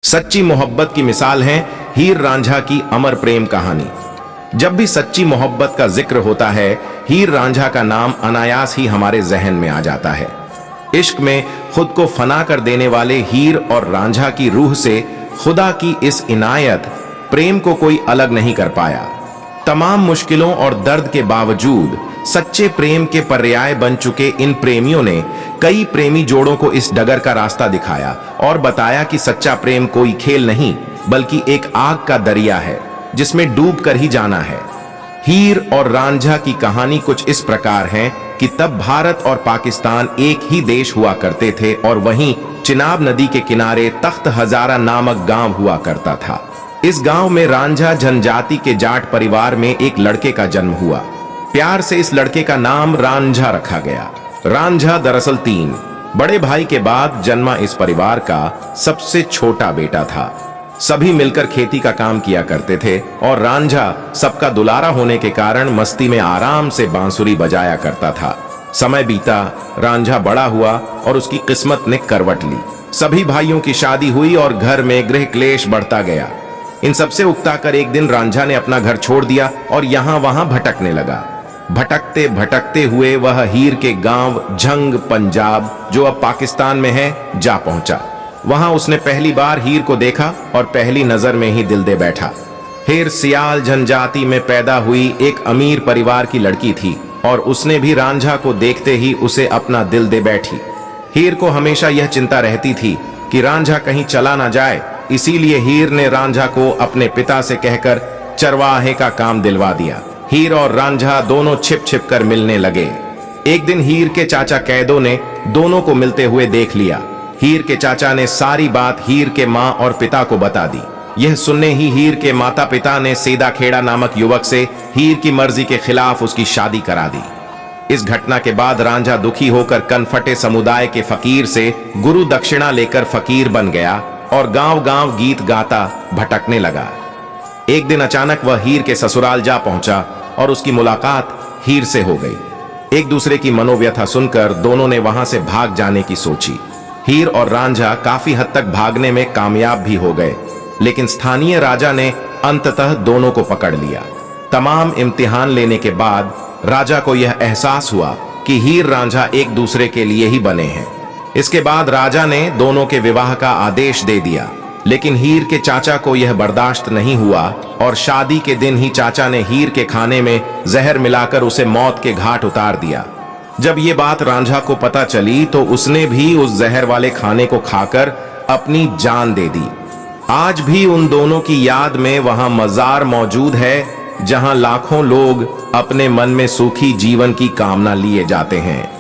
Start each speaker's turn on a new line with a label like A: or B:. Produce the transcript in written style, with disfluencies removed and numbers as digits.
A: सच्ची मोहब्बत की मिसाल है हीर रांझा की अमर प्रेम कहानी। जब भी सच्ची मोहब्बत का जिक्र होता है, हीर रांझा का नाम अनायास ही हमारे जहन में आ जाता है। इश्क में खुद को फना कर देने वाले हीर और रांझा की रूह से खुदा की इस इनायत प्रेम को कोई अलग नहीं कर पाया। तमाम मुश्किलों और दर्द के बावजूद सच्चे प्रेम के पर्याय बन चुके इन प्रेमियों ने कई प्रेमी जोड़ों को इस डगर का रास्ता दिखाया और बताया कि सच्चा प्रेम कोई खेल नहीं बल्कि एक आग का दरिया है जिसमें डूब कर ही जाना है। हीर और रांझा की कहानी कुछ इस प्रकार है कि तब भारत और पाकिस्तान एक ही देश हुआ करते थे और वहीं चिनाब नदी के किनारे तख्त हजारा नामक गांव हुआ करता था। इस गांव में रांझा जनजाति के जाट परिवार में एक लड़के का जन्म हुआ। प्यार से इस लड़के का नाम रांझा रखा गया। रांझा दरअसल 3 बड़े भाई के बाद जन्मा इस परिवार का सबसे छोटा बेटा था। सभी मिलकर खेती का काम किया करते थे और रांझा सबका दुलारा होने के कारण मस्ती में आराम से बांसुरी बजाया करता था। समय बीता, रांझा बड़ा हुआ और उसकी किस्मत ने करवट ली। सभी भाइयों की शादी हुई और घर में गृह क्लेश बढ़ता गया। इन सबसे उकताकर एक दिन रांझा ने अपना घर छोड़ दिया और यहाँ वहां भटकने लगा। भटकते भटकते हुए वह हीर के गांव झंग पंजाब, जो अब पाकिस्तान में है, जा पहुंचा। वहां उसने पहली बार हीर को देखा और पहली नजर में ही दिल दे बैठा। हीर सियाल जनजाति में पैदा हुई एक अमीर परिवार की लड़की थी और उसने भी रांझा को देखते ही उसे अपना दिल दे बैठी। हीर को हमेशा यह चिंता रहती थी कि रांझा कहीं चला ना जाए, इसीलिए हीर ने रांझा को अपने पिता से कहकर चरवाहे का काम दिलवा दिया। हीर और रांझा दोनों छिप छिप कर मिलने लगे। एक दिन हीर के चाचा कैदों ने दोनों को मिलते हुए देख लिया। हीर के चाचा ने सारी बात हीर के माँ और पिता को बता दी। यह सुनने ही हीर के माता पिता ने सीधा खेड़ा नामक युवक से हीर की मर्जी के खिलाफ उसकी शादी करा दी। इस घटना के बाद रांझा दुखी होकर कनफटे समुदाय के फकीर से गुरु दक्षिणा लेकर फकीर बन गया और गांव गांव गीत गाता भटकने लगा। एक दिन अचानक वह हीर के ससुराल जा पहुंचा और उसकी मुलाकात हीर से हो गई। एक दूसरे की मनोव्यथा सुनकर दोनों ने वहां से भाग जाने की सोची। हीर और रांझा काफी हद तक भागने में कामयाब भी हो गए, लेकिन स्थानीय राजा ने अंततः दोनों को पकड़ लिया। तमाम इम्तिहान लेने के बाद राजा को यह एहसास हुआ कि हीर रांझा एक दूसरे के लिए ही बने हैं। इसके बाद राजा ने दोनों के विवाह का आदेश दे दिया, लेकिन हीर के चाचा को यह बर्दाश्त नहीं हुआ और शादी के दिन ही चाचा ने हीर के खाने में जहर मिलाकर उसे मौत के घाट उतार दिया। जब ये बात रांझा को पता चली तो उसने भी उस जहर वाले खाने को खाकर अपनी जान दे दी। आज भी उन दोनों की याद में वहां मजार मौजूद है, जहां लाखों लोग अपने मन में सुखी जीवन की कामना लिए जाते हैं।